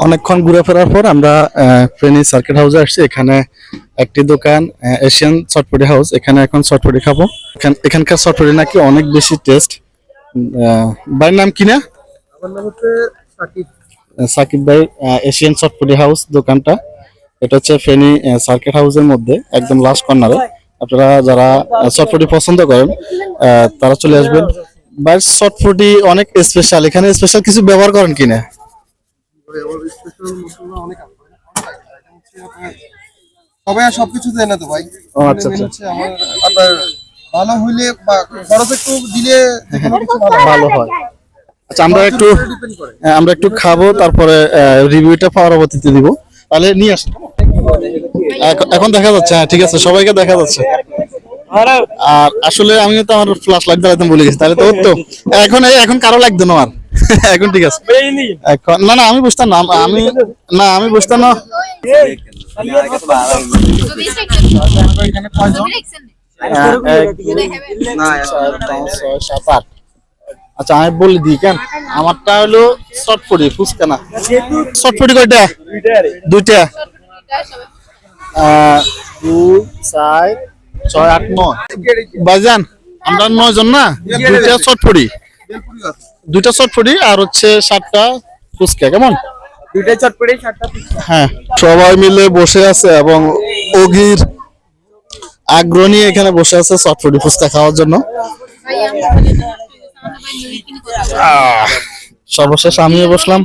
অনেকক্ষণ ঘুরে ফেরার পর আমরা ফেনী সার্কিট হাউসে আসছি। এখানে একটি দোকান এশিয়ান চটপটি হাউস, এখানে এখন চটপটি খাবো। এখানকার চটপটি নাকি অনেক বেশি টেস্ট। ভাইয়ের নাম কি না? আমার নাম হচ্ছে সাকিব। সাকিব ভাই, এশিয়ান চটপটি হাউস দোকানটা এটা হচ্ছে ফেনী সার্কিট হাউসের মধ্যে একদম লাস্ট কর্নারে। আপনারা যারা চটপটি পছন্দ করেন তারা চলে আসবেন। ভাই চটপটি অনেক স্পেশাল, এখানে স্পেশাল কিছু ব্যবহার করেন কিনা? সবাই আর সবকিছু দেয় না তো ভাই। ও আচ্ছা আচ্ছা, আমার আপনার ভালো হইলে বা খরচ একটু দিলে যেকোনো কিছু ভালো হয়। আচ্ছা, আমরা একটু খাবো, তারপরে রিভিউটা পরবর্তীতে দিব। তাহলে নিয়ে আসেন। এখন দেখা যাচ্ছে, হ্যাঁ ঠিক আছে, সবাইকে দেখা যাচ্ছে। আর আসলে আমি তো আমার ফ্ল্যাশ লাইট জ্বালাতে ভুলে গেছি, তাহলে তো হতো। এখন কারো লাগতো না আর। এখন ঠিক আছে। এখন না আমি বুঝতাম না, আমি বুঝতাম না। আচ্ছা আমি বলে দিই কেন, আমারটা হলো চটপটি, ফুচকা না। চটপটি কয়টা? দুইটা। 2 4 6 8 9 ভাইজান, আমরা 9 জন না। দুইটা চটপটি আর হচ্ছে 7টা ফুচকা, কেমন? দুইটাই চটপটি 7টা পিজ্জা। হ্যাঁ, সবাই মিলে বসে আছে এবং অগির আগ্রহী এখানে বসে আছে চটপটি ফুচকা খাওয়ার জন্য। সর্বশেষ আমিও বসলাম।